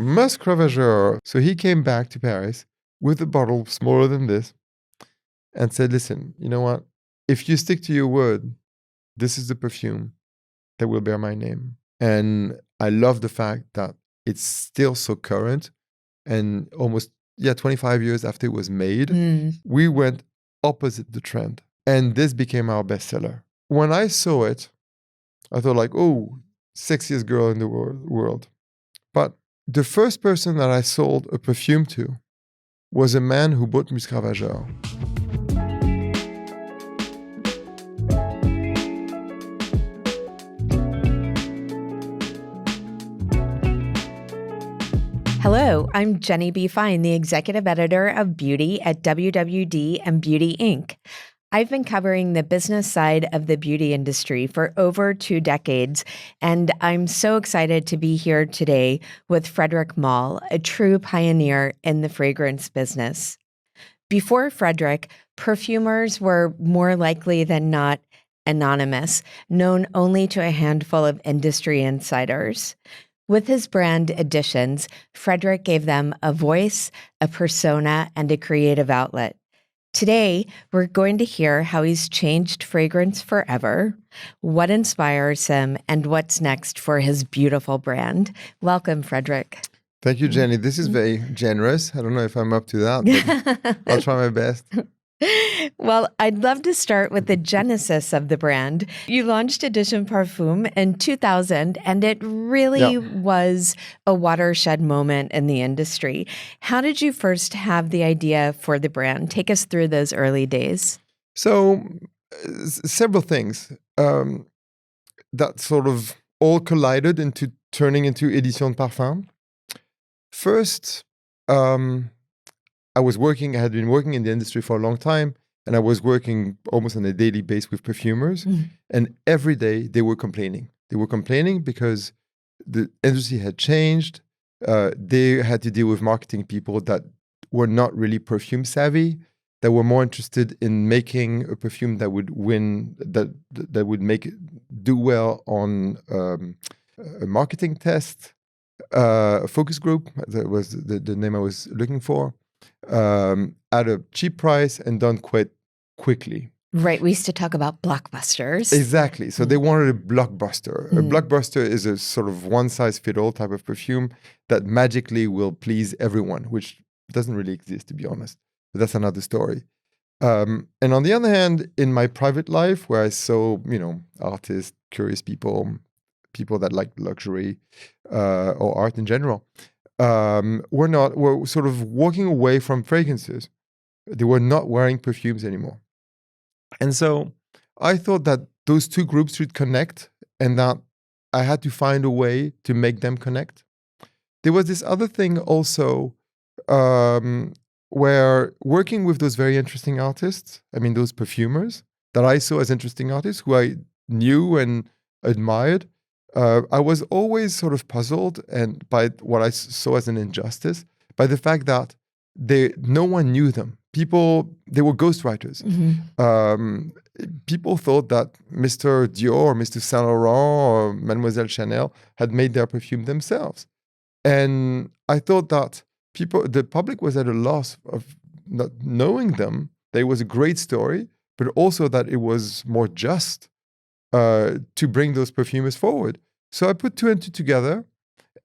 Musc Ravageur. So he came back to Paris with a bottle smaller than this and said, listen, you know what? If you stick to your word, this is the perfume that will bear my name. And I love the fact that it's still so current and almost, 25 years after it was made, we went opposite the trend. And this became our bestseller. When I saw it, I thought like, oh, sexiest girl in the world. But the first person that I sold a perfume to was a man who bought Musc Ravageur. Hello, I'm Jenny B. Fine, the executive editor of beauty at WWD and Beauty Inc. I've been covering the business side of the beauty industry for over 2 decades, and I'm so excited to be here today with Frederic Malle, a true pioneer in the fragrance business. Before Frederic, perfumers were more likely than not anonymous, known only to a handful of industry insiders. With his brand Editions, Frederic gave them a voice, a persona, and a creative outlet. Today, we're going to hear how he's changed fragrance forever, what inspires him, and what's next for his beautiful brand. Welcome, Frederic. Thank you, Jenny. This is very generous. I don't know if I'm up to that, but I'll try my best. Well, I'd love to start with the genesis of the brand. You launched Editions de Parfums in 2000, and it really was a watershed moment in the industry. How did you first have the idea for the brand? Take us through those early days. So, several things that sort of all collided into turning into Editions de Parfums. First, I had been working in the industry for a long time, and I was working almost on a daily basis with perfumers. And every day they were complaining. They were complaining because the industry had changed. They had to deal with marketing people that were not really perfume savvy, that were more interested in making a perfume that would win, that would make it do well on a marketing test, a focus group. That was the name I was looking for. At a cheap price and done quite quickly. Right. We used to talk about blockbusters. Exactly. So they wanted a blockbuster. A blockbuster is a sort of one-size-fits-all type of perfume that magically will please everyone, which doesn't really exist, to be honest. But that's another story. And on the other hand, in my private life, where I saw, artists, curious people that like luxury or art in general, were sort of walking away from fragrances. They were not wearing perfumes anymore. And so I thought that those two groups should connect and that I had to find a way to make them connect. There was this other thing also where working with those very interesting artists, those perfumers that I saw as interesting artists who I knew and admired, I was always sort of puzzled and by what I saw as an injustice, by the fact that no one knew them. They were ghostwriters. People thought that Mr. Dior or Mr. Saint Laurent or Mademoiselle Chanel had made their perfume themselves. And I thought that the public was at a loss of not knowing them, that it was a great story, but also that it was more just to bring those perfumers forward. So I put 2 and 2 together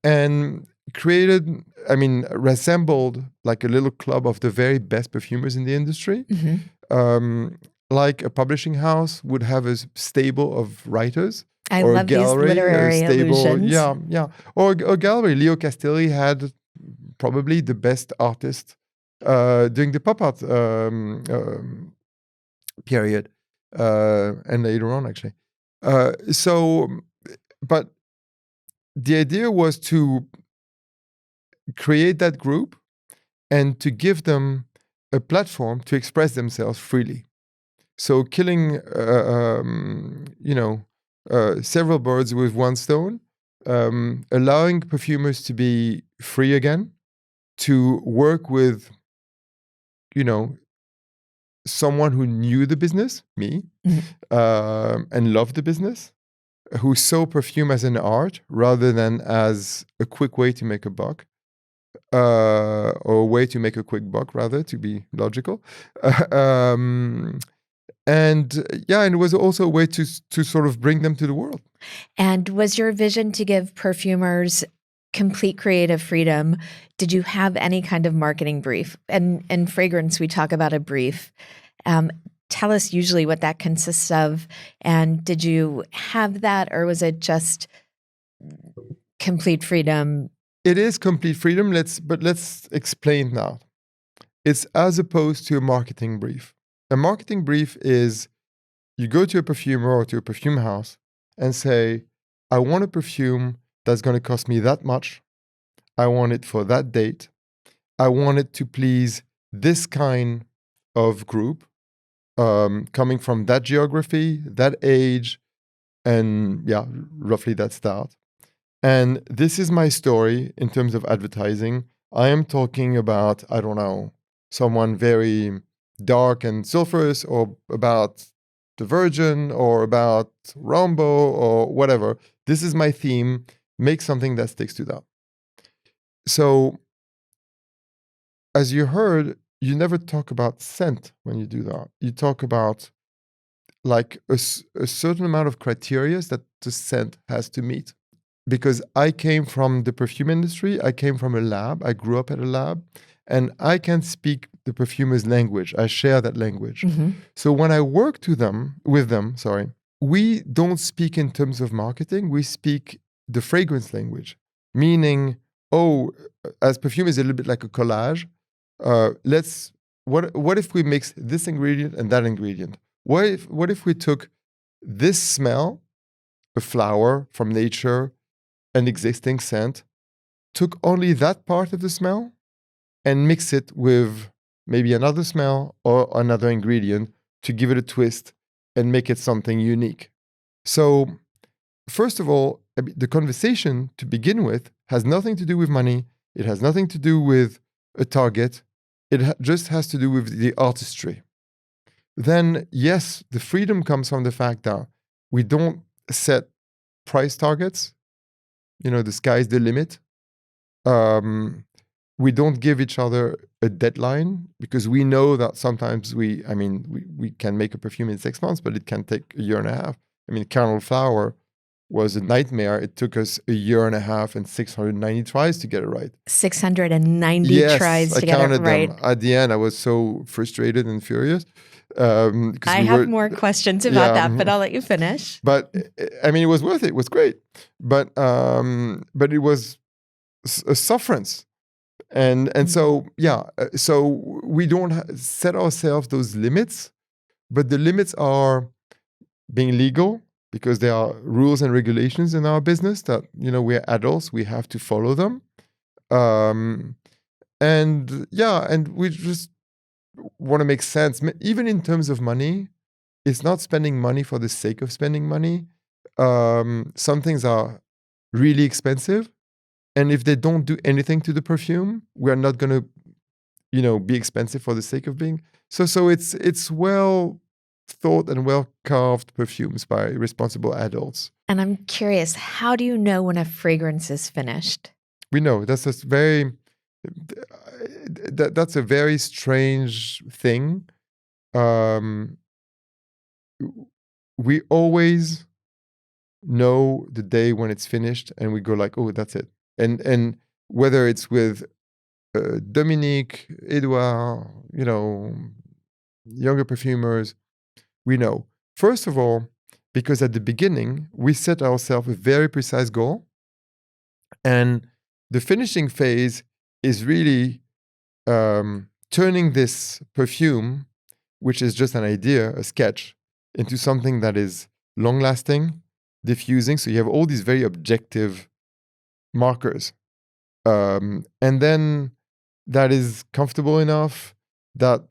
and reassembled like a little club of the very best perfumers in the industry. Like a publishing house would have a stable of writers. I or love a gallery, these literary allusions. Or a gallery. Leo Castelli had probably the best artist during the pop art period, and later on, actually. But the idea was to create that group and to give them a platform to express themselves freely. So killing, several birds with one stone, allowing perfumers to be free again, to work with, someone who knew the business, me, and loved the business, who saw perfume as an art rather than as a quick way to make a buck. or a way to make a quick buck, rather, to be logical. And it was also a way to sort of bring them to the world. And was your vision to give perfumers complete creative freedom? Did you have any kind of marketing brief? And in fragrance, we talk about a brief. Tell us usually what that consists of. And did you have that, or was it just complete freedom? It is complete freedom. But let's explain that. It's as opposed to a marketing brief. A marketing brief is you go to a perfumer or to a perfume house and say, I want a perfume that's going to cost me that much. I want it for that date. I want it to please this kind of group, coming from that geography, that age, and roughly that start. And this is my story in terms of advertising. I am talking about, I don't know, someone very dark and sulfurous, or about the Virgin, or about Rambo, or whatever. This is my theme. Make something that sticks to that. So, as you heard, you never talk about scent when you do that. You talk about like a certain amount of criteria that the scent has to meet. Because I came from the perfume industry, I came from a lab, I grew up at a lab, and I can speak the perfumer's language. I share that language. Mm-hmm. So when I work with them, we don't speak in terms of marketing, we speak the fragrance language. Meaning, as perfume is a little bit like a collage, what if we mix this ingredient and that ingredient? What if we took this smell, a flower from nature, an existing scent, took only that part of the smell and mix it with maybe another smell or another ingredient to give it a twist and make it something unique. So, first of all, the conversation to begin with has nothing to do with money. It has nothing to do with a target. It just has to do with the artistry. Then, yes, the freedom comes from the fact that we don't set price targets. The sky's the limit. We don't give each other a deadline, because we know that sometimes we can make a perfume in 6 months, but it can take a year and a half. Carnal Flower was a nightmare. It took us a year and a half and 690 tries to get it right. 690 tries to get it right. Them. At the end, I was so frustrated and furious. I have more questions about that, but I'll let you finish. But it was worth it. It was great. But it was a sufferance. And so we don't set ourselves those limits, but the limits are being legal, because there are rules and regulations in our business that, we're adults, we have to follow them. And we just want to make sense. Even in terms of money, it's not spending money for the sake of spending money. Some things are really expensive, and if they don't do anything to the perfume, we're not going to, be expensive for the sake of being. So it's well thought and well carved perfumes by responsible adults. And I'm curious, how do you know when a fragrance is finished? We know that's a very strange thing. We always know the day when it's finished, and we go like, oh, that's it. And whether it's with Dominique, Edouard, younger perfumers, we know. First of all, because at the beginning, we set ourselves a very precise goal. And the finishing phase is really turning this perfume, which is just an idea, a sketch, into something that is long-lasting, diffusing. So you have all these very objective markers. And then that is comfortable enough, that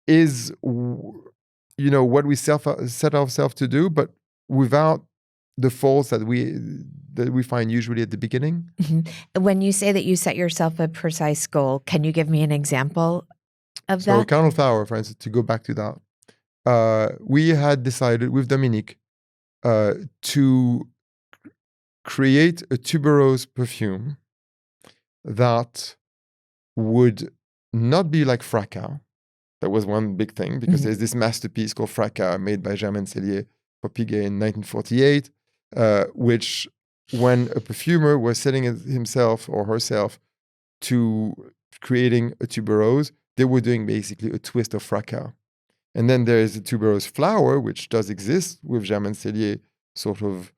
is what we set ourselves to do, but without the faults that we find usually at the beginning. Mm-hmm. When you say that you set yourself a precise goal, can you give me an example of that? So Carnal Flower, for instance, to go back to that, we had decided with Dominique to create a tuberose perfume that would not be like Fracas. That was one big thing because there's this masterpiece called Fracas made by Germain Cellier for Piguet in 1948, which when a perfumer was setting himself or herself to creating a tuberose, they were doing basically a twist of Fracas. And then there is a tuberose flower, which does exist with Germain Cellier sort of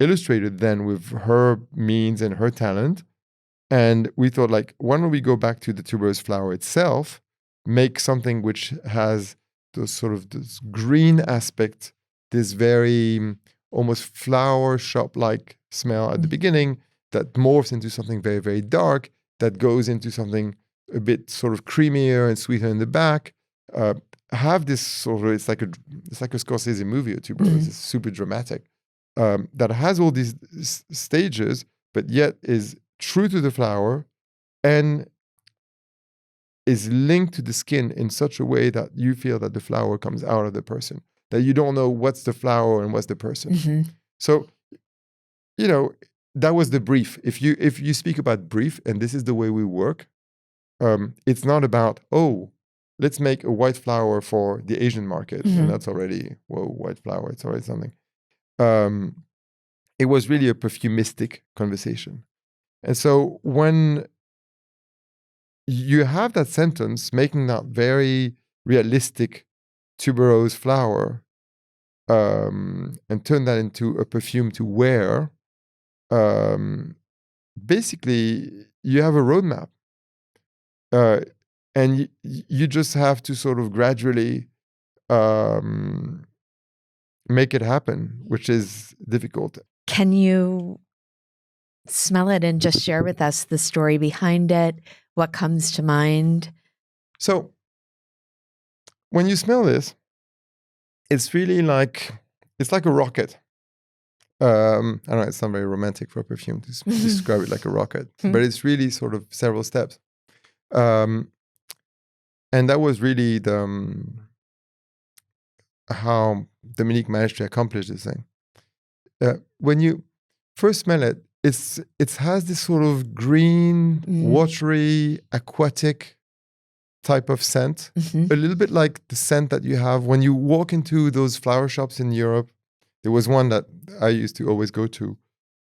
illustrated then with her means and her talent. And we thought, like, why don't we go back to the tuberose flower itself, make something which has this green aspect, this very almost flower shop-like smell at the beginning that morphs into something very, very dark, that goes into something a bit sort of creamier and sweeter in the back. Have this sort of, it's like a Scorsese movie, a tuberose. It's super dramatic. That has all these stages, but yet is true to the flower and is linked to the skin in such a way that you feel that the flower comes out of the person, that you don't know what's the flower and what's the person. So, that was the brief. If you speak about brief, and this is the way we work, it's not about, let's make a white flower for the Asian market. And that's already, white flower, it's already something. It was really a perfumistic conversation. And so when you have that sentence making that very realistic tuberose flower and turn that into a perfume to wear, basically you have a roadmap. And you just have to sort of gradually make it happen, which is difficult. Can you smell it and just share with us the story behind it? What comes to mind? So when you smell this, it's really it's like a rocket. I don't know, it's not very romantic for a perfume to describe it like a rocket, but it's really sort of several steps. And that was really how Dominique managed to accomplish this thing. When you first smell it, it has this sort of green, watery, aquatic type of scent. A little bit like the scent that you have when you walk into those flower shops in Europe. There was one that I used to always go to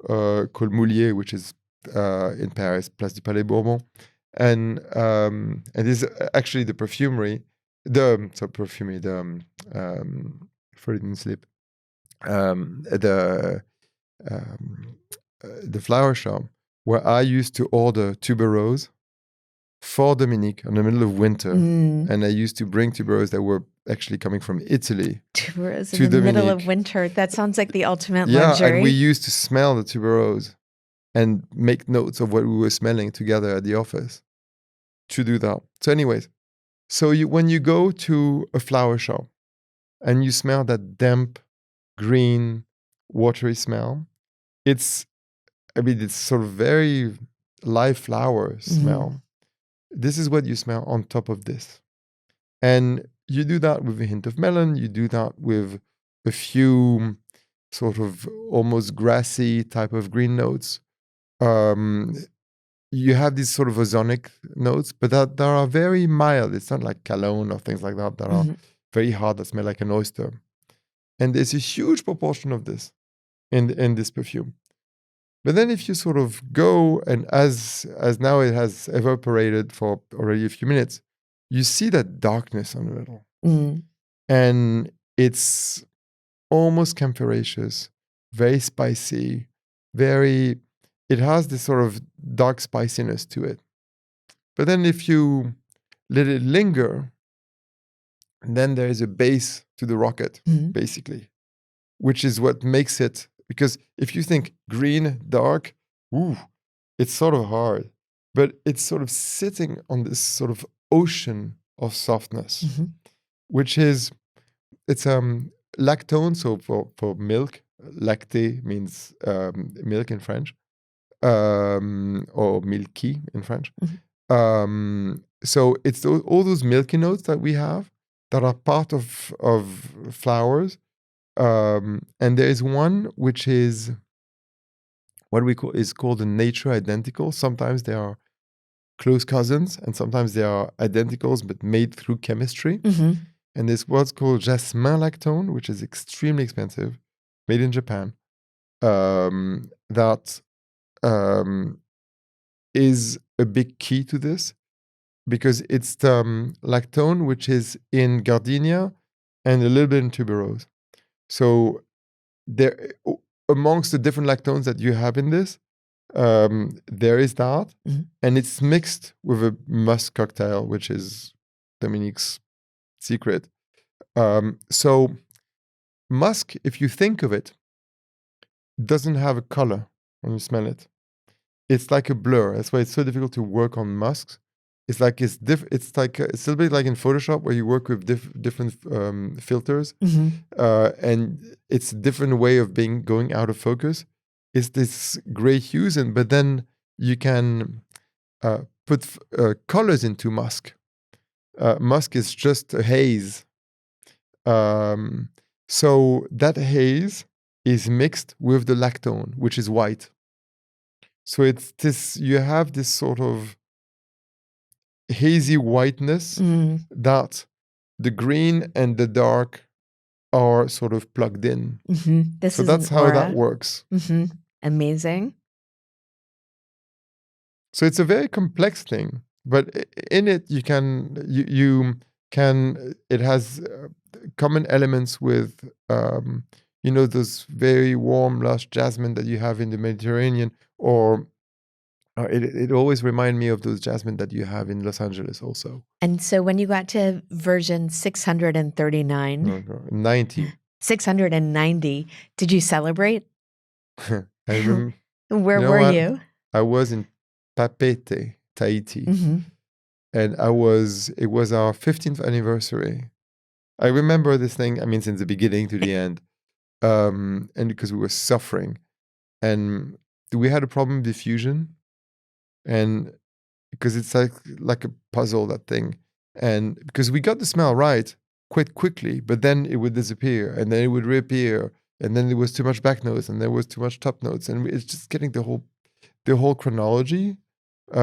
called Moulier, which is in Paris, Place du Palais Bourbon. And this is actually the Perfumery, the flower shop where I used to order tuberose for Dominique in the middle of winter. And I used to bring tuberose that were actually coming from Italy. Tuberose in the middle of winter. That sounds like the ultimate luxury. Yeah, and we used to smell the tuberose and make notes of what we were smelling together at the office to do that. So anyways, when you go to a flower shop and you smell that damp, green, watery smell, it's sort of very live flower smell. This is what you smell on top of this. And you do that with a hint of melon. You do that with a few sort of almost grassy type of green notes. You have these sort of ozonic notes, but that are very mild. It's not like cologne or things like that are very hard, that smell like an oyster. And there's a huge proportion of this in this perfume. But then if you sort of go, and as now it has evaporated for already a few minutes, you see that darkness on the middle. And it's almost camphoraceous, very spicy, it has this sort of dark spiciness to it. But then if you let it linger, then there is a base to the rocket, basically, which is what makes it, because if you think green, dark, it's sort of hard, but it's sort of sitting on this sort of ocean of softness, which is, it's lactone, so for milk, lacté means milk in French, or milky in French. So it's all those milky notes that we have that are part of flowers. And there is one which is what we call is called a nature identical. Sometimes they are close cousins, and sometimes they are identicals but made through chemistry. And there's what's called jasmin lactone, which is extremely expensive, made in Japan. That is a big key to this, because it's lactone which is in gardenia and a little bit in tuberose. So there, amongst the different lactones that you have in this, there is that, and it's mixed with a musk cocktail, which is Dominique's secret. So musk, if you think of it, doesn't have a color when you smell it. It's like a blur. That's why it's so difficult to work on musks. It's like it's like it's a little bit like in Photoshop where you work with different filters, and it's a different way of going out of focus. It's this gray hues, but then you can put colors into musk. Musk is just a haze. So that haze is mixed with the lactone, which is white. So it's this. You have this sort of hazy whiteness that the green and the dark are sort of plugged in. So that's how that works. Amazing. So it's a very complex thing, but in it you can it has common elements with those very warm, lush jasmine that you have in the Mediterranean, or it always reminds me of those jasmine that you have in Los Angeles also. And so when you got to version 639, 690, did you celebrate? I remember. Where were you? I was in Papeete, Tahiti. And it was our 15th anniversary. I remember this thing, since the beginning to the end. And because we were suffering. And we had a problem with diffusion. And because it's like a puzzle, that thing. And because we got the smell right quite quickly, but then it would disappear, and then it would reappear, and then there was too much back notes, and there was too much top notes, and it's just getting the whole chronology,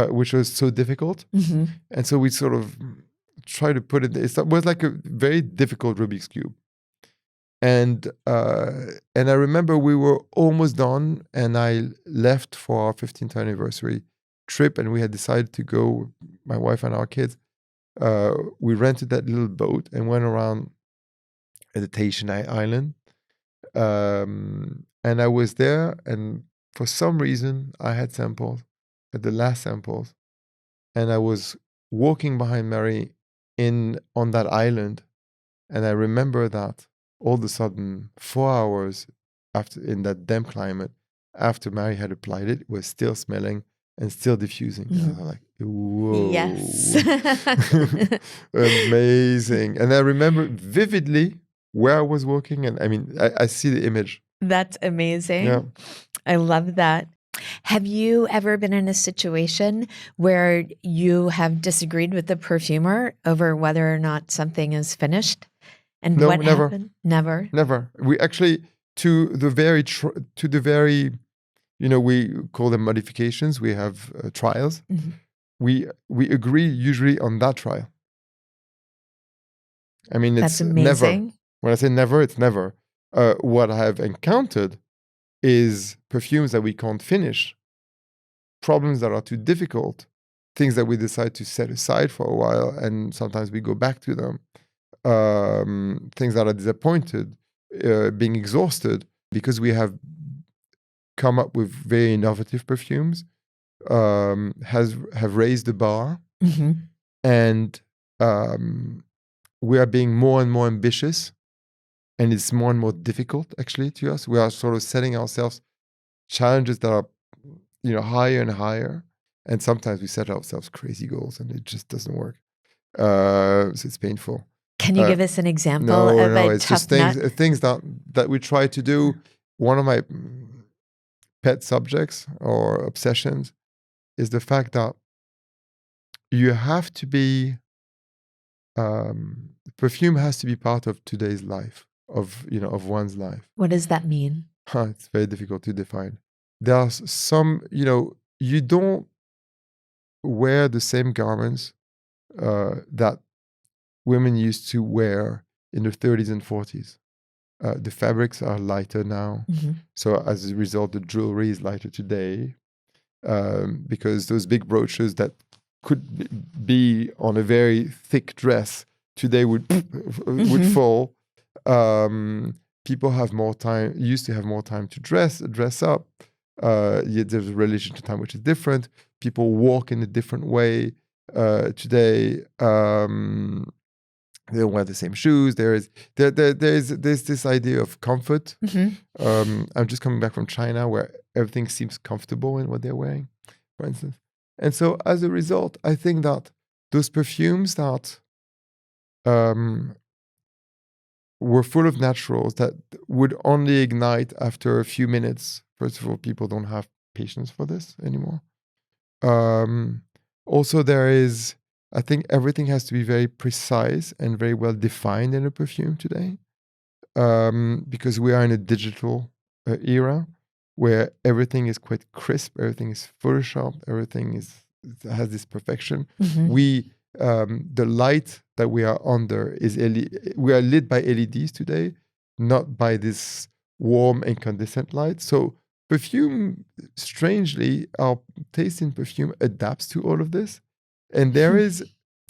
which was so difficult. And so we sort of tried to put it. It was like a very difficult Rubik's cube. And I remember we were almost done, and I left for our 15th anniversary trip, and we had decided to go, my wife and our kids. We rented that little boat and went around the Tahitian island. And I was there, and for some reason I had samples at the last samples, and I was walking behind Mary on that island, and I remember that all of a sudden 4 hours after, in that damp climate, after Mary had applied it, was still smelling and still diffusing. And I was like, whoa. Yes. Amazing. And I remember vividly where I was walking, and I see the image. That's amazing. Yeah. I love that. Have you ever been in a situation where you have disagreed with the perfumer over whether or not something is finished? And No, what never. happened? Never. Never. We actually, to the very, we call them modifications. We have trials. We agree usually on that trial. It's That's amazing. never. When I say never, it's never. What I have encountered is perfumes that we can't finish, problems that are too difficult, things that we decide to set aside for a while, and sometimes we go back to them. Things that are disappointed, being exhausted because we have come up with very innovative perfumes, have raised the bar, and we are being more and more ambitious, and it's more and more difficult actually to us. We are sort of setting ourselves challenges that are, higher and higher, and sometimes we set ourselves crazy goals, and it just doesn't work. So it's painful. Can you give us an example of a it's tough just things that we try to do. One of my pet subjects or obsessions is the fact that you have to be, perfume has to be part of today's life, of one's life. What does that mean? It's very difficult to define. there are some, you don't wear the same garments that women used to wear in the 30s and 40s. The fabrics are lighter now. So as a result, the jewelry is lighter today because those big brooches that could be on a very thick dress today would fall. People have more time, used to have more time to dress up. Yet there's a relation to time which is different. People walk in a different way today. They don't wear the same shoes. There's this idea of comfort. I'm just coming back from China where everything seems comfortable in what they're wearing, for instance. And so as a result, I think that those perfumes that were full of naturals that would only ignite after a few minutes. First of all, people don't have patience for this anymore. Also, I think everything has to be very precise and very well defined in a perfume today, because we are in a digital era where everything is quite crisp, everything is photoshopped, everything has this perfection. The light that we are under we are lit by LEDs today, not by this warm incandescent light. So perfume, strangely, our taste in perfume adapts to all of this. And there is,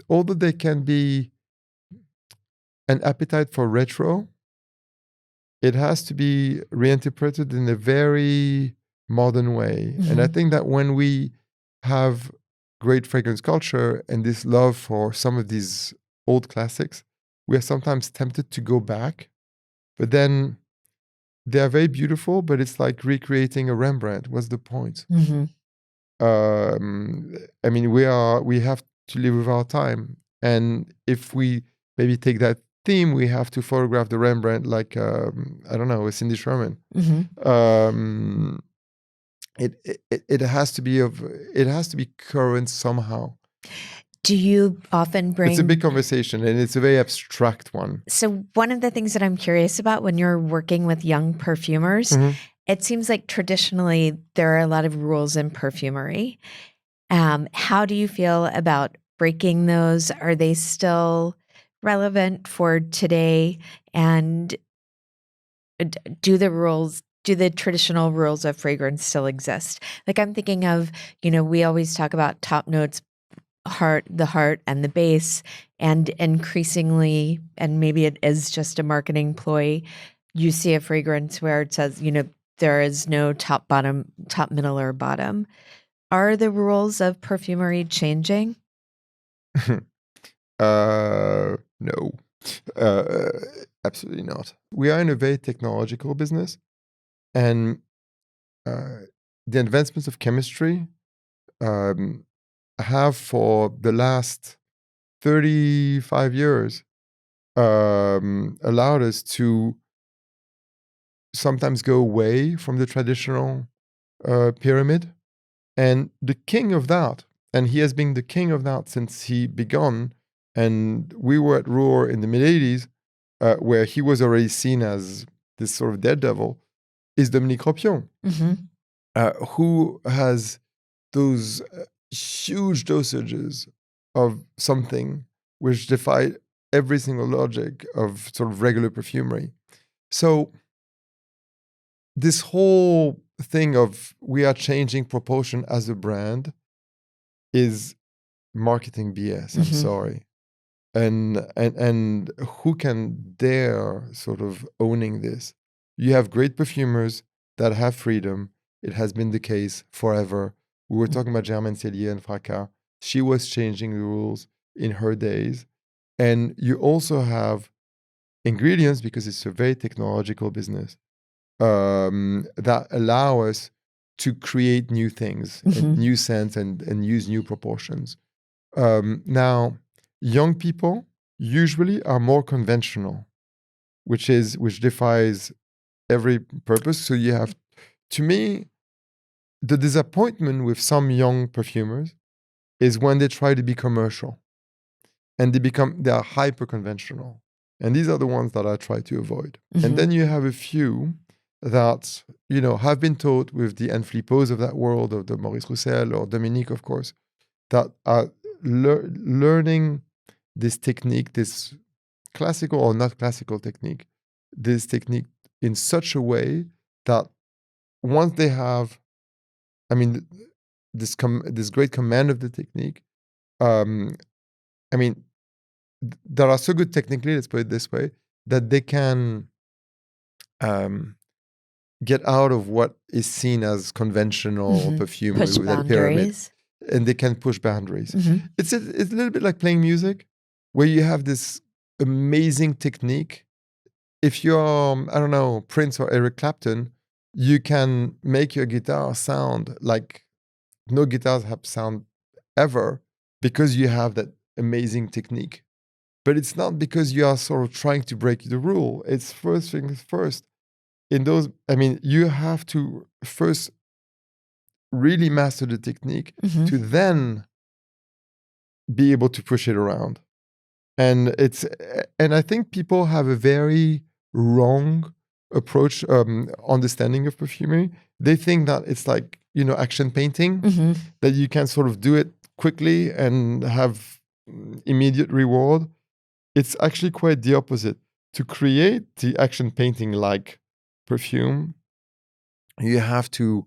although there can be an appetite for retro, it has to be reinterpreted in a very modern way. And I think that when we have great fragrance culture and this love for some of these old classics, we are sometimes tempted to go back. But then they are very beautiful, but it's like recreating a Rembrandt. What's the point? I mean, we have to live with our time. And if we maybe take that theme, we have to photograph the Rembrandt like, I don't know, a Cindy Sherman. It has to be current somehow. Do you often bring... It's a big conversation and it's a very abstract one. So one of the things that I'm curious about when you're working with young perfumers, it seems like traditionally there are a lot of rules in perfumery. How do you feel about breaking those? Are they still relevant for today? And do the traditional rules of fragrance still exist? Like I'm thinking of, we always talk about top notes, the heart and the base, and increasingly, and maybe it is just a marketing ploy, you see a fragrance where it says, there is no top, middle, or bottom. Are the rules of perfumery changing? No, absolutely not. We are in a very technological business, and the advancements of chemistry have for the last 35 years allowed us to sometimes go away from the traditional pyramid. And the king of that, and he has been the king of that since he began, and we were at Rouen in the mid-80s, where he was already seen as this sort of daredevil, is Dominique Ropion, who has those huge dosages of something which defy every single logic of sort of regular perfumery. So this whole thing of we are changing proportion as a brand is marketing BS. I'm sorry. And who can dare sort of owning this? You have great perfumers that have freedom. It has been the case forever. We were talking about Germaine Cellier and Fracas. She was changing the rules in her days. And you also have ingredients, because it's a very technological business, that allow us to create new things, and new scents, and use new proportions. Now, young people usually are more conventional, which defies every purpose. So you have, to me, the disappointment with some young perfumers is when they try to be commercial and they are hyper conventional. And these are the ones that I try to avoid. And then you have a few that, have been taught with the Enflippos of that world, of the Maurice Roucel or Dominique, of course, that are learning this technique, this classical or not classical technique, this technique in such a way that once they have, this great command of the technique, that are so good technically, let's put it this way, that they can get out of what is seen as conventional perfumery Push with that pyramid, boundaries. and they can push boundaries. Mhm. It's a little bit like playing music, where you have this amazing technique. If you're, I don't know, Prince or Eric Clapton, you can make your guitar sound like no guitars have sound ever, because you have that amazing technique. But it's not because you are sort of trying to break the rule. It's first things first. You have to first really master the technique to then be able to push it around. And I think people have a very wrong approach, understanding of perfumery. They think that it's like, action painting, that you can sort of do it quickly and have immediate reward. It's actually quite the opposite. To create the action painting like perfume, you have to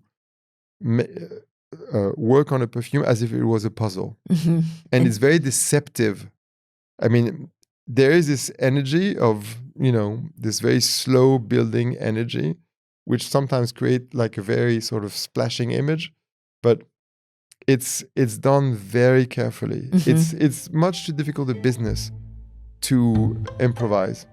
work on a perfume as if it was a puzzle. And it's very deceptive. There is this energy of, this very slow building energy, which sometimes create like a very sort of splashing image, but it's done very carefully. It's much too difficult a business to improvise.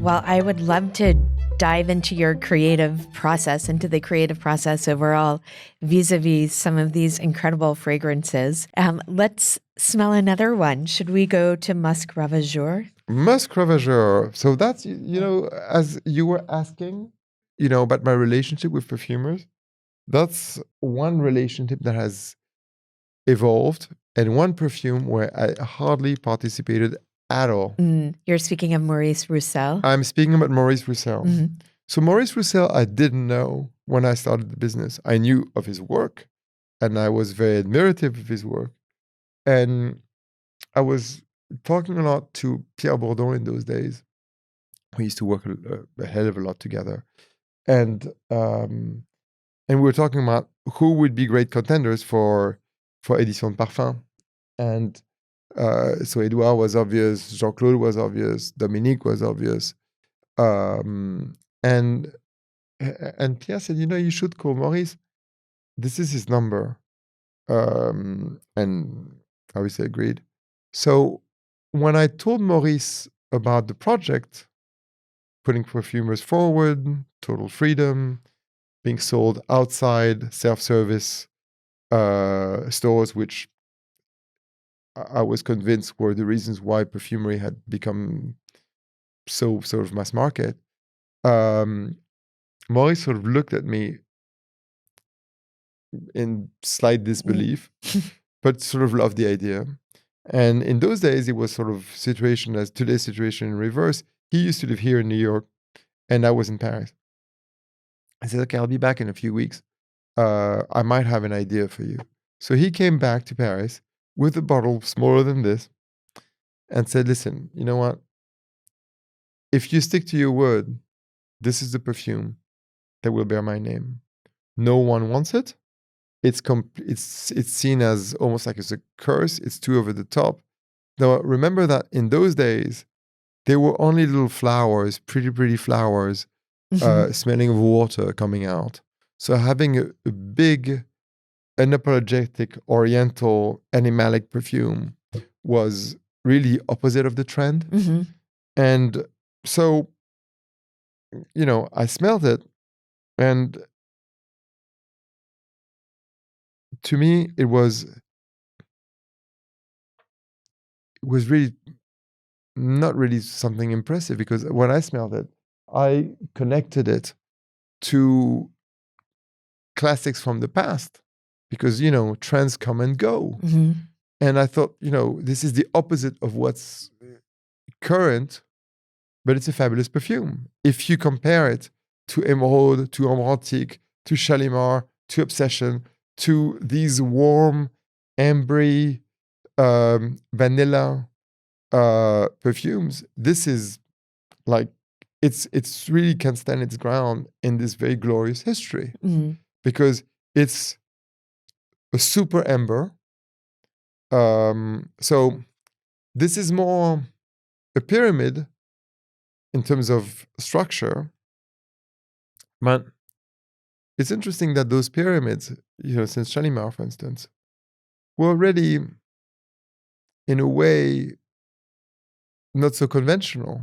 Well, I would love to dive into your creative process, into the creative process overall, vis-a-vis some of these incredible fragrances. Let's smell another one. Should we go to Musc Ravageur? Musc Ravageur. So that's, as you were asking, about my relationship with perfumers, that's one relationship that has evolved, and one perfume where I hardly participated at all. You're speaking of Maurice Roucel? I'm speaking about Maurice Roucel. So Maurice Roucel, I didn't know when I started the business. I knew of his work, and I was very admirative of his work. And I was talking a lot to Pierre Bourdon in those days. We used to work a hell of a lot together. And we were talking about who would be great contenders for Editions de Parfums. And so Edouard was obvious, Jean-Claude was obvious, Dominique was obvious. And Pierre said, you should call Maurice. This is his number. And obviously agreed. So when I told Maurice about the project, putting perfumers forward, total freedom, being sold outside self-service stores, which I was convinced were the reasons why perfumery had become so sort of mass market, Maurice sort of looked at me in slight disbelief, but sort of loved the idea. And in those days, it was sort of situation as today's situation in reverse. He used to live here in New York, and I was in Paris. I said, okay, I'll be back in a few weeks. I might have an idea for you. So he came back to Paris with a bottle smaller than this and said, listen, you know what? If you stick to your word, this is the perfume that will bear my name. No one wants it. It's seen as almost like it's a curse. It's too over the top. Now, remember that in those days, there were only little flowers, pretty flowers, smelling of water coming out. So having a big, unapologetic, oriental, animalic perfume was really opposite of the trend. And so, I smelled it, and to me, it was really not really something impressive, because when I smelled it, I connected it to classics from the past, because, trends come and go. And I thought, this is the opposite of what's current. but it's a fabulous perfume. If you compare it to Emeraude, to Ambre Antique, to Shalimar, to Obsession, to these warm, ambery, vanilla perfumes, this is like, it's really can stand its ground in this very glorious history because it's a super amber. So this is more a pyramid in terms of structure, but it's interesting that those pyramids, since Shalimar, for instance, were already, in a way, not so conventional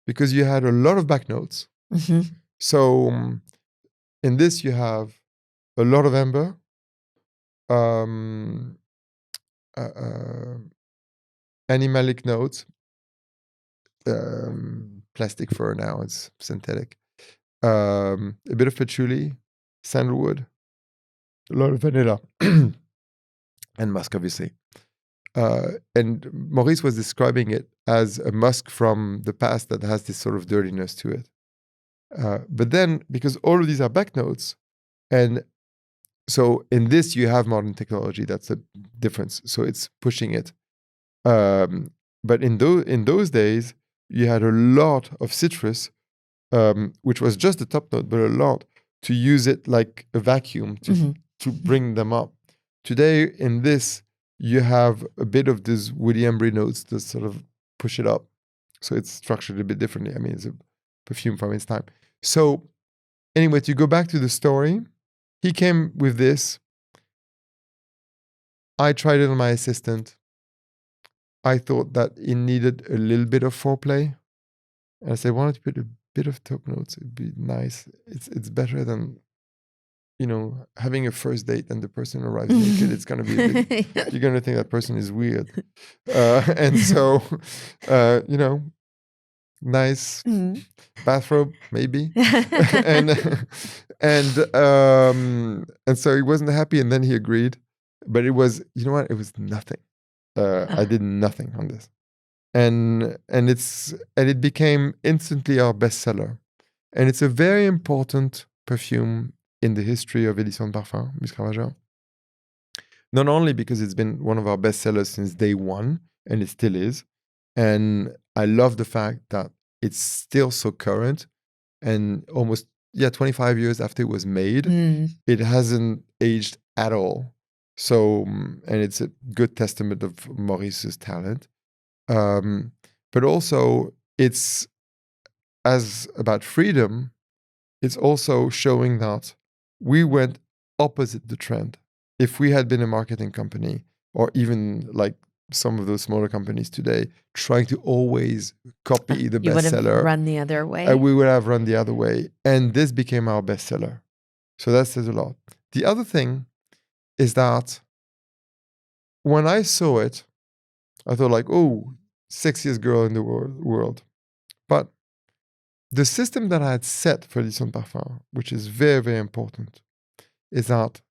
because you had a lot of back notes. So in this, you have a lot of amber, animalic notes, plastic fur now, it's synthetic, a bit of patchouli, sandalwood, a lot of vanilla, and musk, obviously. And Maurice was describing it as a musk from the past that has this sort of dirtiness to it. But then, because all of these are back notes, and so in this you have modern technology, that's the difference. So it's pushing it. But in those days, you had a lot of citrus, which was just the top note, but a lot to use it like a vacuum to bring them up. Today, in this, you have a bit of these woody ambery notes that sort of push it up. So it's structured a bit differently. I mean, it's a perfume from its time. So anyway, to go back to the story, he came with this. I tried it on my assistant. I thought that it needed a little bit of foreplay. And I said, why don't you put a bit of top notes? It'd be nice. It's better than, having a first date and the person arrives naked. It's going to be a bit, you're going to think that person is weird. And so, nice bathrobe, maybe. and so he wasn't happy, and then he agreed. But it was, you know what? It was nothing. I did nothing on this, and it became instantly our bestseller, and it's a very important perfume in the history of Editions de Parfums, Musc Ravageur. Not only because it's been one of our bestsellers since day one, and it still is, and I love the fact that it's still so current, and almost 25 years after it was made, it hasn't aged at all. So, and it's a good testament of Maurice's talent. But also, it's as about freedom, it's also showing that we went opposite the trend. If we had been a marketing company, or even like some of those smaller companies today, trying to always copy the bestseller, you would have run the other way. We would have run the other way. And this became our bestseller. So that says a lot. The other thing is that when I saw it, I thought like, oh, sexiest girl in the world. But the system that I had set for Editions de Parfums, which is very, very important, is that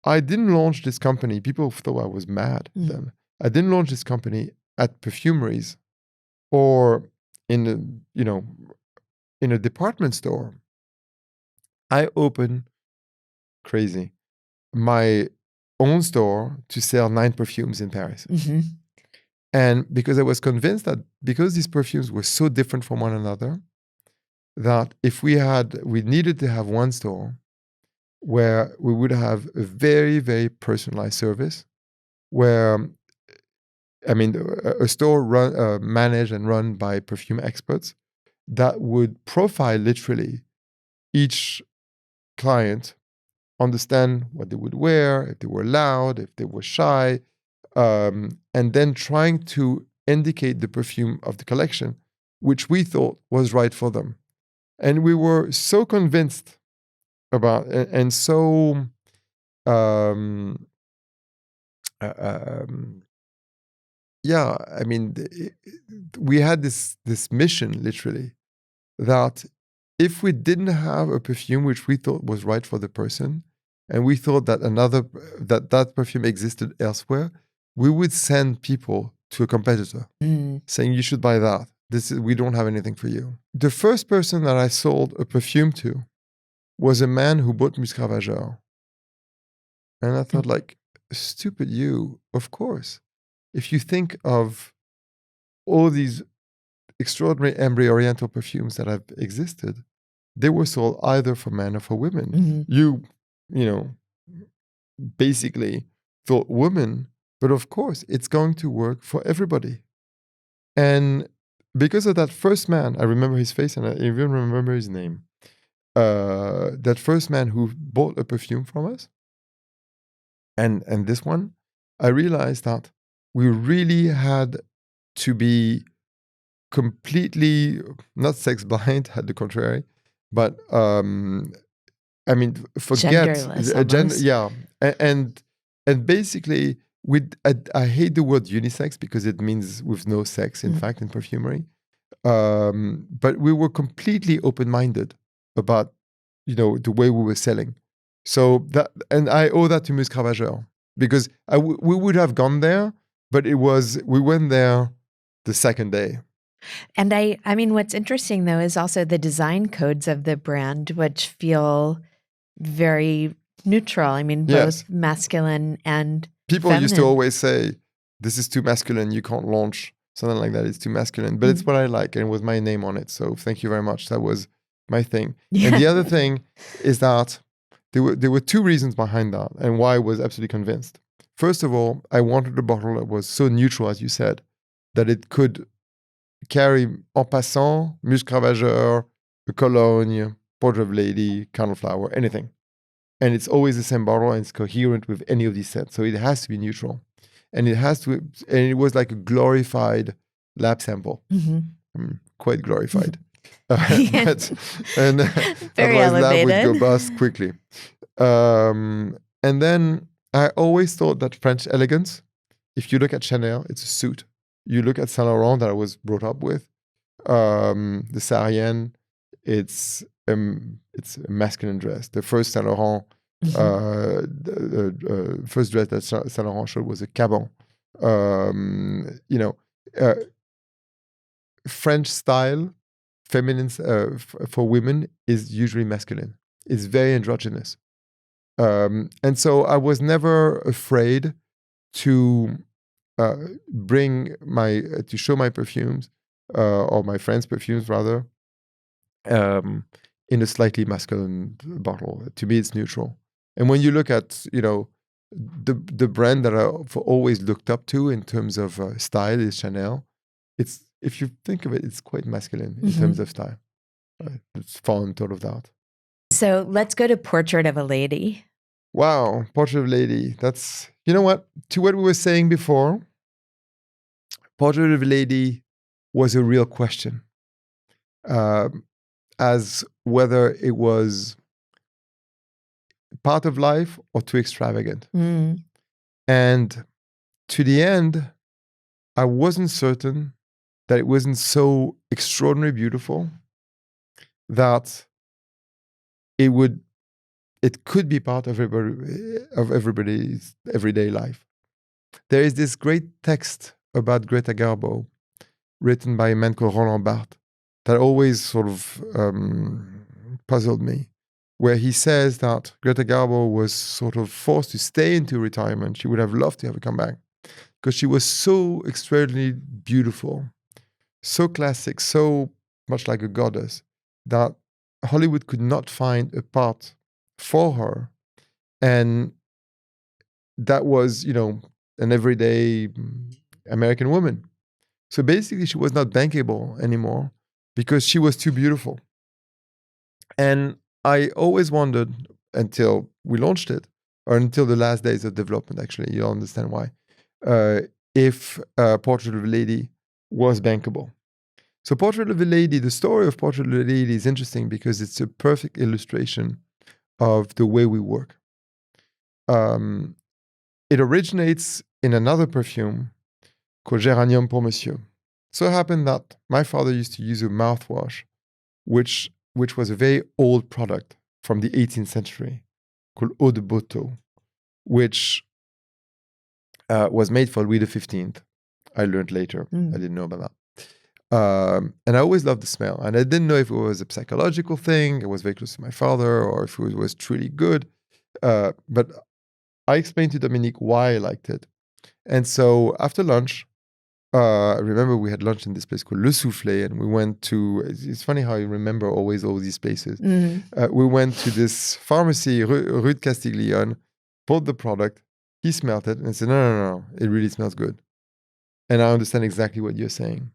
I didn't launch this company. People thought I was mad then. I didn't launch this company at perfumeries or in a department store. I opened, crazy, my own store to sell 9 perfumes in Paris. And because I was convinced that because these perfumes were so different from one another, that if we needed to have one store where we would have a very, very personalized service, where, a store managed and run by perfume experts that would profile literally each client, understand what they would wear, if they were loud, if they were shy, and then trying to indicate the perfume of the collection, which we thought was right for them. And we were so convinced about, and so, we had this mission, literally, that if we didn't have a perfume which we thought was right for the person, and we thought that that perfume existed elsewhere, we would send people to a competitor saying, you should buy that. we don't have anything for you. The first person that I sold a perfume to was a man who bought Musc Ravageur. And I thought, like, stupid you, of course. If you think of all these extraordinary Ambre-Oriental perfumes that have existed, they were sold either for men or for women. You know, basically thought women, but of course, it's going to work for everybody. And because of that first man, I remember his face and I even remember his name. That first man who bought a perfume from us, and this one, I realized that we really had to be completely not sex blind, at the contrary, but I mean, forget genderless, yeah, and basically, I hate the word unisex because it means with no sex, in fact, in perfumery. But we were completely open-minded about, the way we were selling. So and I owe that to Musc Ravageur, because we would have gone there, but we went there the second day. And I mean, what's interesting though is also the design codes of the brand, which feel very neutral. I mean, both masculine and people feminine. Used to always say, this is too masculine, you can't launch something like that, it's too masculine. But it's what I like, and with my name on it. So thank you very much. That was my thing. And the other thing is that there were two reasons behind that and why I was absolutely convinced. First of all, I wanted a bottle that was so neutral, as you said, that it could carry en passant, Musc Ravageur, a Cologne, Portrait of Lady, Carnal Flower, anything. And it's always the same bottle, and it's coherent with any of these sets. So it has to be neutral. And it was like a glorified lab sample. Quite glorified. But, and very otherwise elevated. lab would go bust quickly. And then I always thought that French elegance, if you look at Chanel, it's a suit. You look at Saint Laurent that I was brought up with, the Sarienne, it's a masculine dress. The first Saint Laurent, the first dress that Saint Laurent showed was a Caban. French style, feminine for women is usually masculine. It's very androgynous. And so I was never afraid to to show my perfumes, or my friends' perfumes rather, in a slightly masculine bottle. To me, it's neutral. And when you look at, the brand that I've always looked up to in terms of style is Chanel. If you think of it, it's quite masculine in terms of style. It's fun, all of that. So let's go to Portrait of a Lady. Wow, Portrait of a Lady. That's, you know what? To what we were saying before, Portrait of a Lady was a real question, as whether it was part of life or too extravagant. And to the end, I wasn't certain that it wasn't so extraordinarily beautiful that it could be part of everybody's everyday life. There is this great text about Greta Garbo, written by a man called Roland Barthes, that always sort of puzzled me, where he says that Greta Garbo was sort of forced to stay into retirement. She would have loved to have come back because she was so extraordinarily beautiful, so classic, so much like a goddess, that Hollywood could not find a part for her. And that was, an everyday American woman. So basically, she was not bankable anymore because she was too beautiful. And I always wondered, until we launched it, or until the last days of development, actually, you'll understand why, if Portrait of a Lady was bankable. So Portrait of a Lady, the story of Portrait of a Lady is interesting because it's a perfect illustration of the way we work. It originates in another perfume called Geranium Pour Monsieur. So it happened that my father used to use a mouthwash, which was a very old product from the 18th century called Eau de Boteau, which was made for Louis XV. I learned later. I didn't know about that. And I always loved the smell. And I didn't know if it was a psychological thing. It was very close to my father, or if it was truly good. But I explained to Dominique why I liked it. And so after lunch, I remember we had lunch in this place called Le Soufflet, and we went to, it's funny how you remember always all these places. We went to this pharmacy, Rue de Castiglione, bought the product, he smelled it, and said, no, it really smells good. And I understand exactly what you're saying.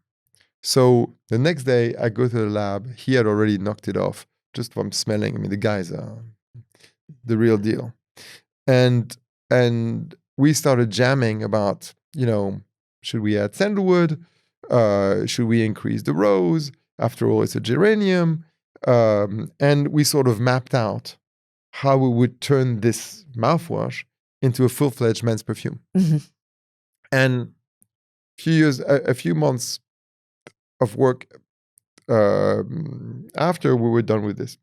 So the next day, I go to the lab, he had already knocked it off just from smelling. I mean, the guy's the real deal. And we started jamming about, should we add sandalwood? Should we increase the rose? After all, it's a geranium. And we sort of mapped out how we would turn this mouthwash into a full-fledged men's perfume. And a few months of work after, we were done with this.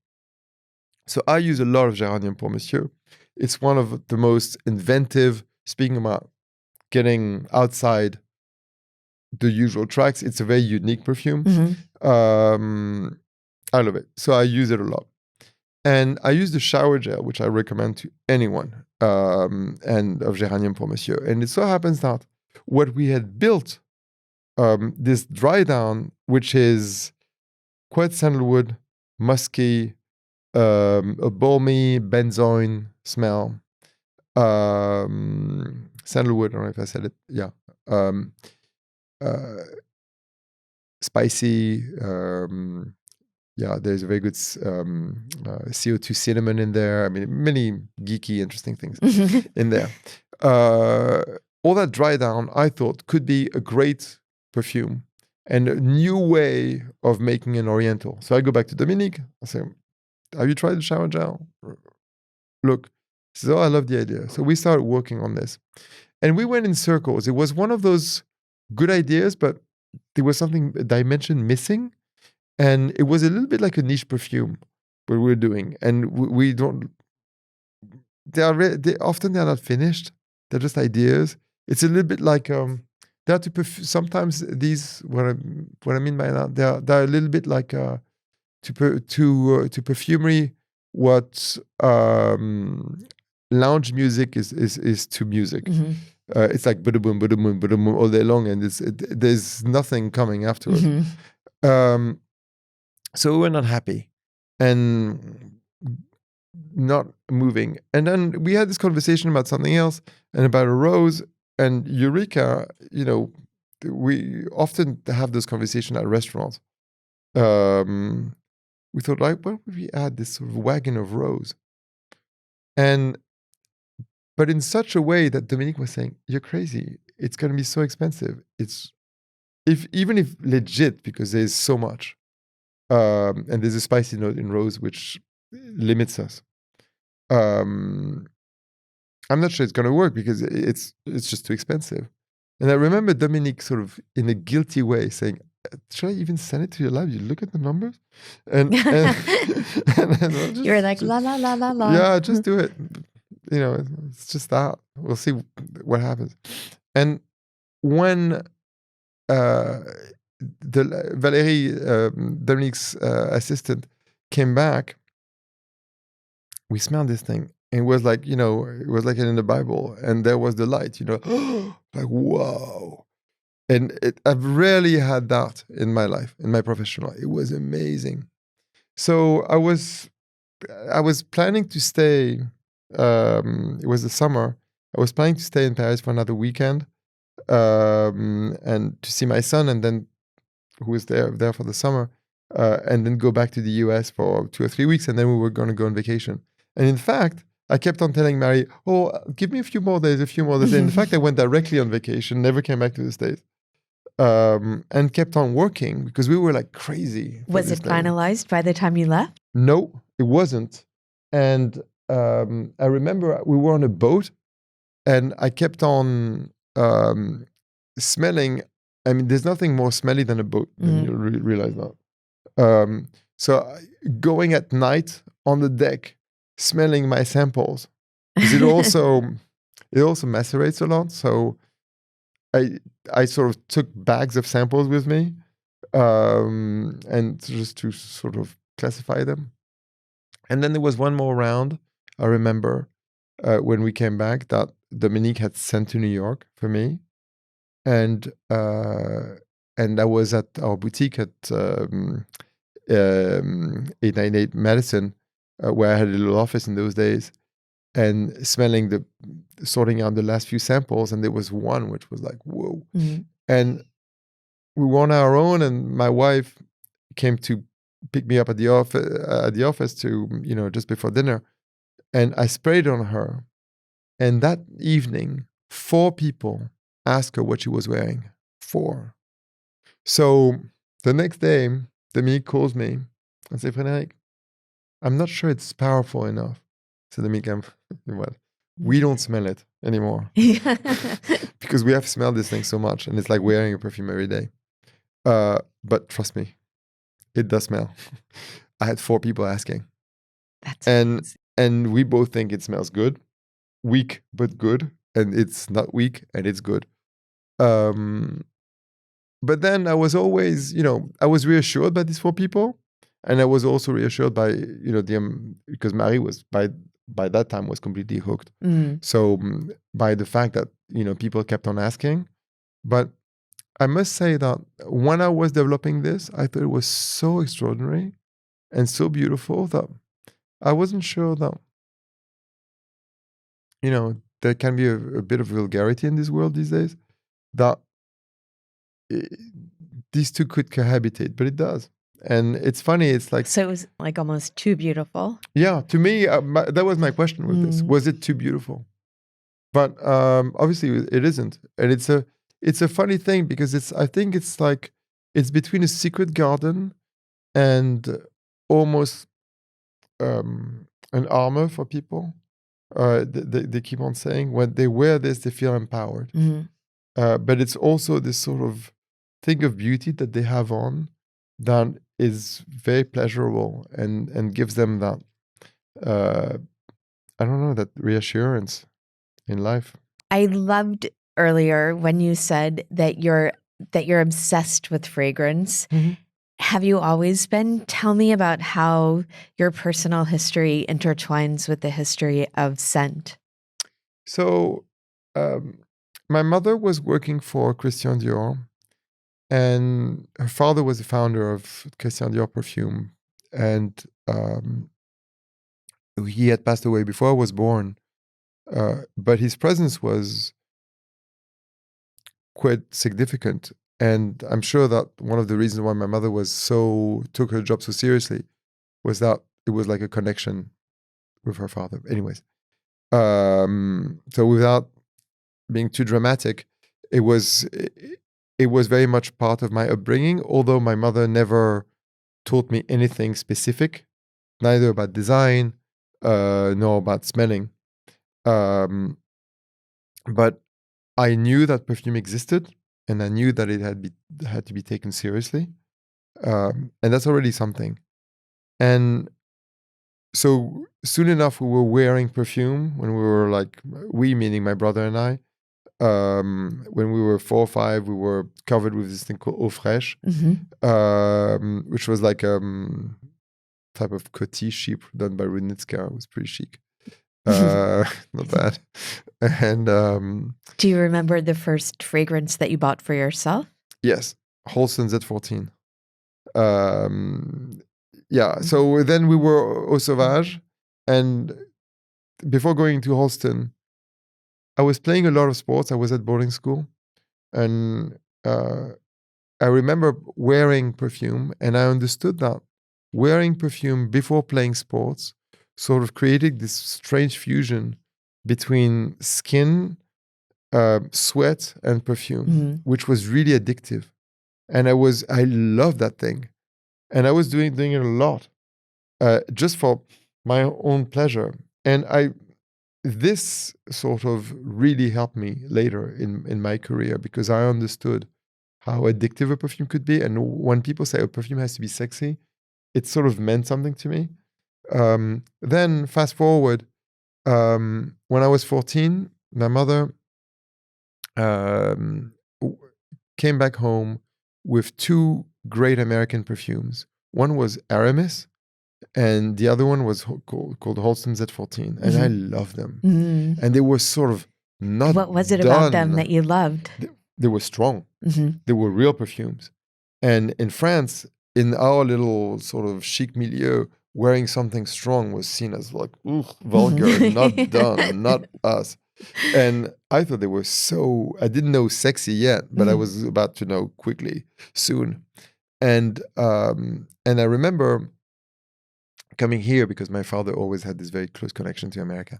So I use a lot of Geranium Pour Monsieur. It's one of the most inventive, speaking about getting outside the usual tracks. It's a very unique perfume. I love it. So I use it a lot. And I use the shower gel, which I recommend to anyone, and of Geranium Pour Monsieur. And it so happens that what we had built, this dry down, which is quite sandalwood, musky, a balmy benzoin smell. Sandalwood, I don't know if I said it. Yeah. Spicy. There's a very good CO2 cinnamon in there. I mean, many geeky, interesting things in there. All that dry down, I thought, could be a great perfume and a new way of making an Oriental. So I go back to Dominique. I say, have you tried the shower gel? Look. He says, I love the idea. So we started working on this. And we went in circles. It was one of those good ideas, but there was a dimension missing. And it was a little bit like a niche perfume what we were doing. And we don't, often they're not finished. They're just ideas. It's a little bit like, sometimes these, what I mean by that, they're a little bit like to perfumery what lounge music is to music. It's like ba-da-boom, ba-da-boom, ba-da-boom all day long, and there's nothing coming afterwards. So we were not happy and not moving. And then we had this conversation about something else and about a rose. And Eureka, we often have those conversations at restaurants. We thought, like, what would we add this sort of wagon of rose? But in such a way that Dominique was saying, you're crazy. It's going to be so expensive. Even if legit, because there's so much. And there's a spicy note in rose, which limits us. I'm not sure it's going to work because it's just too expensive. And I remember Dominique sort of in a guilty way saying, should I even send it to your lab? You look at the numbers? And you're like, la, la, la, la, la. Yeah, just do it. It's just that. We'll see what happens. And when Valérie, Dominique's assistant, came back, we smelled this thing. And it was like, it was like in the Bible. And there was the light, like, whoa. And I've rarely had that in my life, in my professional life. It was amazing. So I was planning to stay. It was the summer. I was planning to stay in Paris for another weekend, and to see my son, and then who was there for the summer, and then go back to the US for 2 or 3 weeks, and then we were going to go on vacation. And in fact, I kept on telling Mary, give me a few more days. And in fact, I went directly on vacation, never came back to the States, and kept on working because we were like crazy. Was it finalized by the time you left? No, it wasn't. And I remember we were on a boat and I kept on smelling. I mean, there's nothing more smelly than a boat. And you realize that. So going at night on the deck, smelling my samples, because it also macerates a lot. So I sort of took bags of samples with me, and just to sort of classify them. And then there was one more round, I remember, when we came back, that Dominique had sent to New York for me. And I was at our boutique at 898 Madison, where I had a little office in those days, and sorting out the last few samples. And there was one which was like, whoa. Mm-hmm. And we were on our own, and my wife came to pick me up at the office to, just before dinner. And I sprayed on her. And that evening, 4 people asked her what she was wearing. 4. So the next day, Dominique calls me and says, Frederic, I'm not sure it's powerful enough. So Dominique, what? We don't smell it anymore. Because we have smelled this thing so much, and it's like wearing a perfume every day. But trust me, it does smell. I had 4 people asking. That's and we both think it smells good. Weak, but good. And it's not weak, and it's good. But then I was always, I was reassured by these 4 people. And I was also reassured by, because Marie was, by that time, was completely hooked. So by the fact that, people kept on asking. But I must say that when I was developing this, I thought it was so extraordinary and so beautiful that I wasn't sure that, there can be a bit of vulgarity in this world these days, that these two could cohabitate, but it does. And it's funny, it's like... So it was like almost too beautiful? Yeah, to me, that was my question with this. Was it too beautiful? But obviously it isn't. And it's a funny thing, because I think it's like, it's between a secret garden and almost an armor for people. They keep on saying when they wear this, they feel empowered. But it's also this sort of thing of beauty that they have on that is very pleasurable and gives them that, I don't know, that reassurance in life. I loved earlier when you said that you're obsessed with fragrance. Have you always been? Tell me about how your personal history intertwines with the history of scent. So, my mother was working for Christian Dior, and her father was the founder of Christian Dior Perfume, and he had passed away before I was born. But his presence was quite significant. And I'm sure that one of the reasons why my mother took her job so seriously was that it was like a connection with her father. Anyways, so without being too dramatic, it was very much part of my upbringing, although my mother never taught me anything specific, neither about design nor about smelling. But I knew that perfume existed, and I knew that it had to be taken seriously. And that's already something. And so soon enough, we were wearing perfume when we were like, we meaning my brother and I. When we were 4 or 5, we were covered with this thing called eau fraîche, which was like type of coty sheep done by Rudnitska. It was pretty chic. Not bad. And do you remember the first fragrance that you bought for yourself? Yes, Halston Z14. Yeah, so then we were Eau Sauvage, and before going to Halston, I was playing a lot of sports. I was at boarding school, and I remember wearing perfume, and I understood that wearing perfume before playing sports sort of created this strange fusion between skin, sweat, and perfume, which was really addictive. And I loved that thing. And I was doing it a lot, just for my own pleasure. And this sort of really helped me later in my career, because I understood how addictive a perfume could be. And when people say a perfume has to be sexy, it sort of meant something to me. Then fast forward, when I was 14, my mother came back home with 2 great American perfumes. One was Aramis, and the other one was called Halston Z14, and I loved them. And they were sort of not What was it done. about them that you loved? They were strong. They were real perfumes. And in France, in our little sort of chic milieu, wearing something strong was seen as like, vulgar, not done, not us. And I thought they were I didn't know sexy yet, but I was about to know soon. And I remember coming here because my father always had this very close connection to America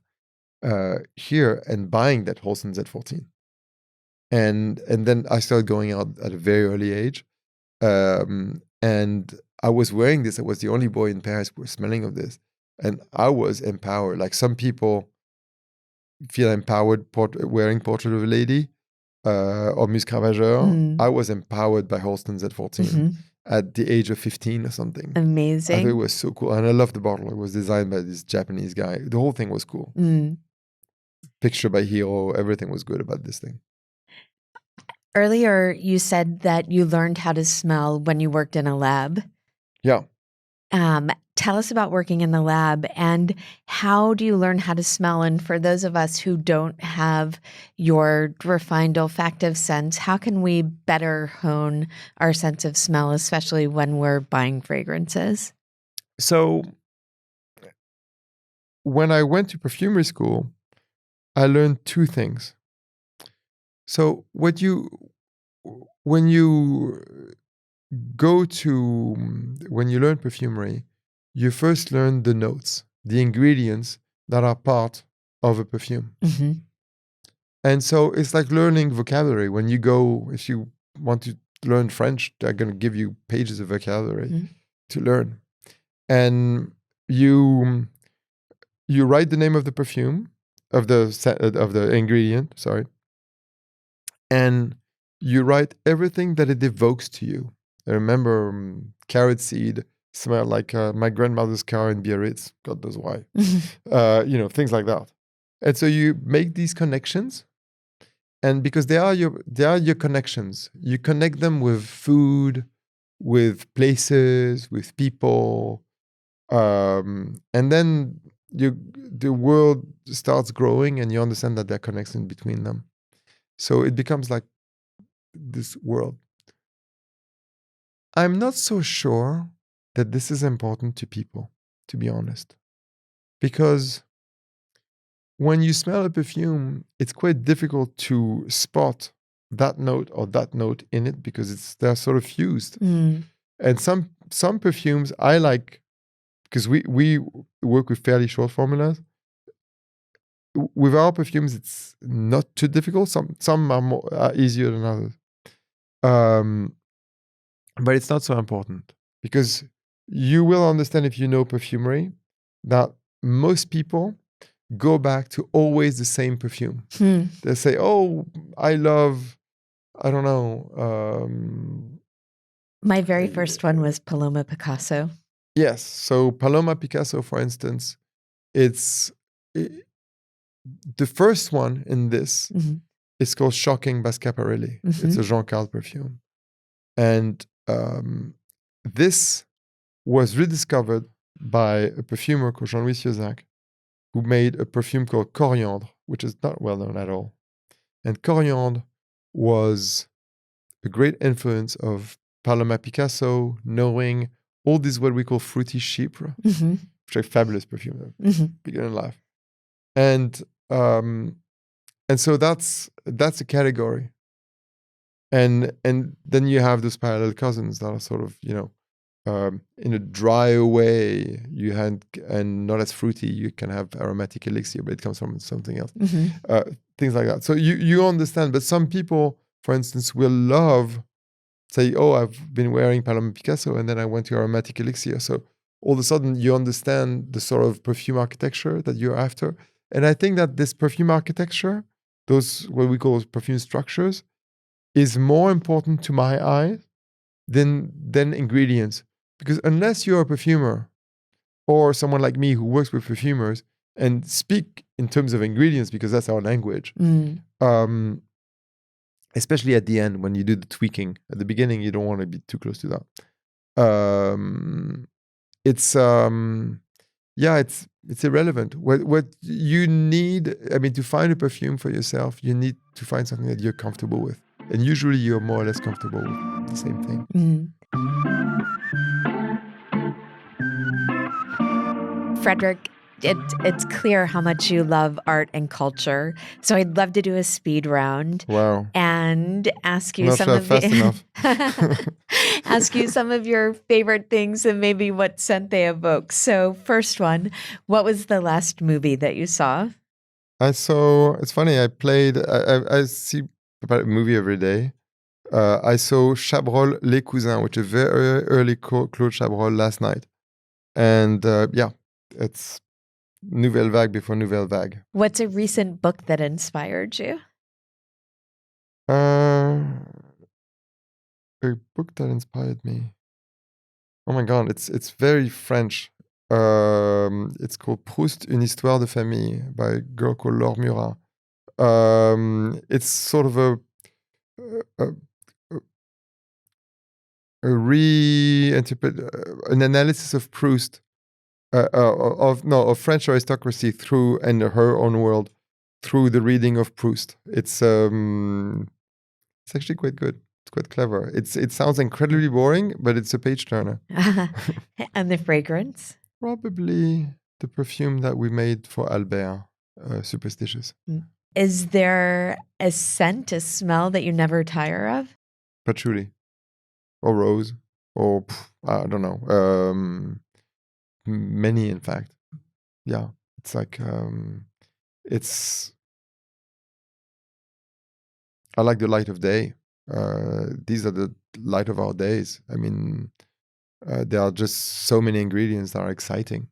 here and buying that Halston Z14. And then I started going out at a very early age. And I was wearing this. I was the only boy in Paris who was smelling of this. And I was empowered. Like some people feel empowered wearing Portrait of a Lady or Musc Ravageur. I was empowered by Halston Z14 at the age of 15 or something. Amazing. I thought it was so cool. And I loved the bottle. It was designed by this Japanese guy. The whole thing was cool. Picture by hero. Everything was good about this thing. Earlier, you said that you learned how to smell when you worked in a lab. Yeah. Tell us about working in the lab and how do you learn how to smell? And for those of us who don't have your refined olfactive sense, how can we better hone our sense of smell, especially when we're buying fragrances? So when I went to perfumery school, I learned two things. So when you learn perfumery, you first learn the notes, the ingredients that are part of a perfume. And so it's like learning vocabulary. When you go, if you want to learn French, they're going to give you pages of vocabulary to learn. And you write the name of the perfume, of the ingredient, sorry. And you write everything that it evokes to you. I remember carrot seed smelled like my grandmother's car in Biarritz. God knows why. Things like that. And so you make these connections, and because they are your connections, you connect them with food, with places, with people, and then the world starts growing, and you understand that there are connections between them. So it becomes like this world. I'm not so sure that this is important to people, to be honest. Because when you smell a perfume, it's quite difficult to spot that note or that note in it because they're sort of fused. And some perfumes I like, because we work with fairly short formulas. With our perfumes, it's not too difficult. Some are easier than others. But it's not so important because you will understand if you know perfumery that most people go back to always the same perfume. They say, oh, I love, I don't know. My very first one was Paloma Picasso. Yes. So Paloma Picasso, for instance, the first one in this is called Shocking by Schiaparelli. It's a Jean Carl perfume. And this was rediscovered by a perfumer called Jean-Louis Ciozac, who made a perfume called Coriandre, which is not well known at all. And Coriandre was a great influence of Paloma Picasso, knowing all these what we call fruity chypre, which are fabulous perfume, bigger than life. And so that's a category. And then you have those parallel cousins that are sort of, in a drier way, and not as fruity, you can have aromatic elixir, but it comes from something else. Things like that. So you understand, but some people, for instance, will say, oh, I've been wearing Paloma Picasso and then I went to aromatic elixir. So all of a sudden you understand the sort of perfume architecture that you're after. And I think that this perfume architecture, those what we call perfume structures, is more important to my eye than ingredients. Because unless you're a perfumer or someone like me who works with perfumers and speak in terms of ingredients because that's our language, especially at the end when you do the tweaking. At the beginning, you don't want to be too close to that. It's it's irrelevant. What you need, I mean, to find a perfume for yourself, you need to find something that you're comfortable with, and usually you're more or less comfortable with the same thing. Frederic, it's clear how much you love art and culture. So I'd love to do a speed round. Wow. And ask you Not some sure of fast enough. ask you some of your favorite things and maybe what scent they evoke. So first one, what was the last movie that you saw? It's funny, I see a movie every day. I saw Chabrol Les Cousins, which is very early Claude Chabrol last night. And it's Nouvelle Vague before Nouvelle Vague. What's a recent book that inspired you? A book that inspired me. Oh my God, it's very French. It's called Proust, Une histoire de famille by a girl called Laure Murat. It's sort of a an analysis of Proust, of French aristocracy through and her own world through the reading of Proust. It's actually quite good. It's quite clever. It sounds incredibly boring, but it's a page turner. And the fragrance? Probably the perfume that we made for Albert, Superstitious. Is there a scent, a smell that you never tire of? Patchouli. Or rose. Or, I don't know. Many, in fact. Yeah. It's like, I like the light of day. These are the light of our days. I mean, there are just so many ingredients that are exciting.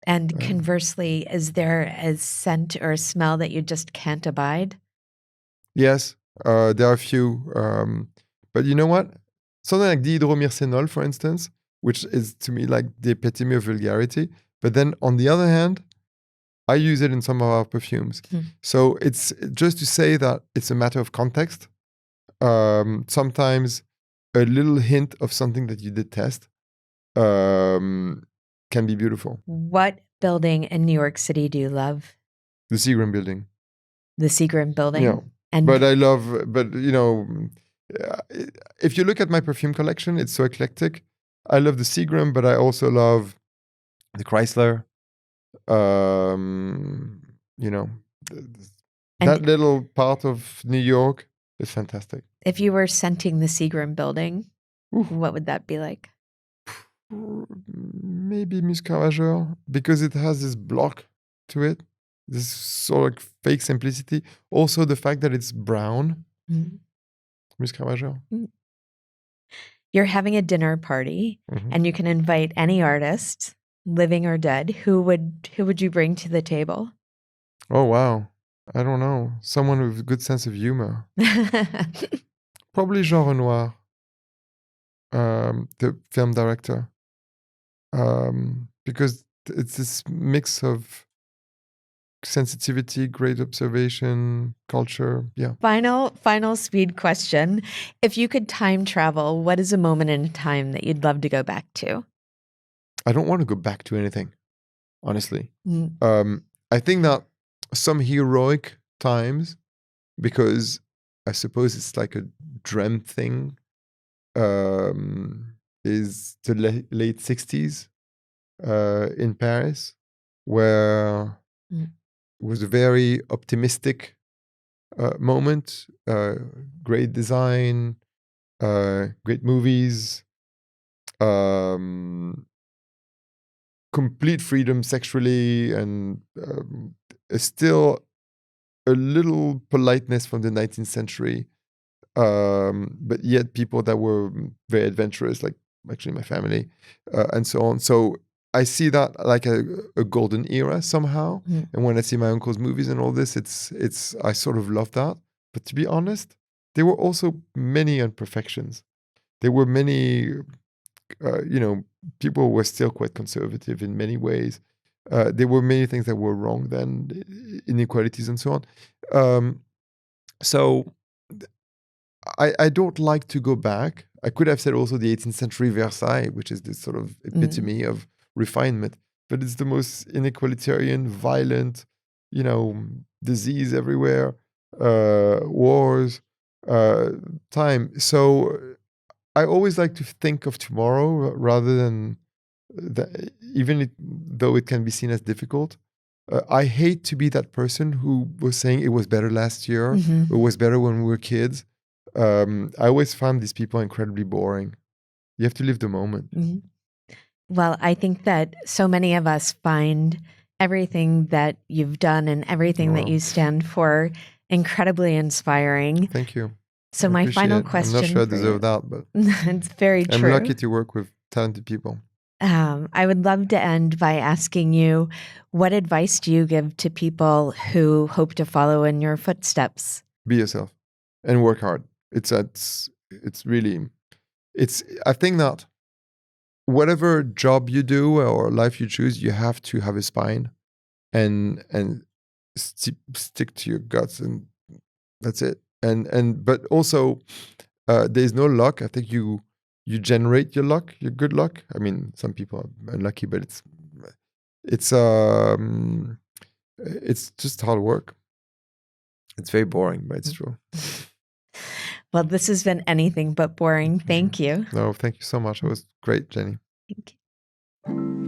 And conversely, is there a scent or a smell that you just can't abide? Yes, there are a few. But you know what? Something like dihydromyrcenol, for instance, which is to me like the epitome of vulgarity. But then on the other hand, I use it in some of our perfumes. So it's just to say that it's a matter of context. Sometimes a little hint of something that you detest can be beautiful. What building in New York City do you love? The Seagram building. The Seagram building? Yeah. But you know, if you look at my perfume collection, it's so eclectic. I love the Seagram, but I also love the Chrysler. You know, that little part of New York is fantastic. If you were scenting the Seagram building, what would that be like? Maybe Musc Ravageur, because it has this block to it, this sort of fake simplicity. Also, the fact that it's brown. Musc Ravageur. You're having a dinner party, and you can invite any artist, living or dead. Who would you bring to the table? Oh wow, I don't know. Someone with a good sense of humor. Probably Jean Renoir, the film director. Because it's this mix of sensitivity, great observation, culture. Yeah. Final speed question. If you could time travel, what is a moment in time that you'd love to go back to? I don't want to go back to anything, honestly. I think that some heroic times, because I suppose it's like a dream thing, is the late 60s in Paris, where it was a very optimistic moment, great design, great movies, complete freedom sexually, and still a little politeness from the 19th century. But yet people that were very adventurous, like actually my family, and so on. So I see that like a golden era somehow. And when I see my uncle's movies and all this, it's I sort of love that. But to be honest, there were also many imperfections. There were many, people were still quite conservative in many ways. There were many things that were wrong then, inequalities and so on. So I don't like to go back. I could have said also the 18th century Versailles, which is this sort of epitome of refinement, but it's the most inequalitarian, violent, disease everywhere, wars, time. So I always like to think of tomorrow rather than though it can be seen as difficult. I hate to be that person who was saying it was better last year, it was better when we were kids. I always found these people incredibly boring. You have to live the moment. Well, I think that so many of us find everything that you've done and everything that you stand for incredibly inspiring. Thank you. So my final question. I'm not sure I deserve that, but it's very true. I'm lucky to work with talented people. I would love to end by asking you, what advice do you give to people who hope to follow in your footsteps? Be yourself and work hard. I think that whatever job you do or life you choose, you have to have a spine and stick to your guts, and that's it. But also there's no luck. I think you generate your luck, your good luck. I mean, some people are unlucky, but it's just hard work. It's very boring, but it's true. Well, this has been anything but boring. Thank you. No, thank you so much. It was great, Jenny. Thank you.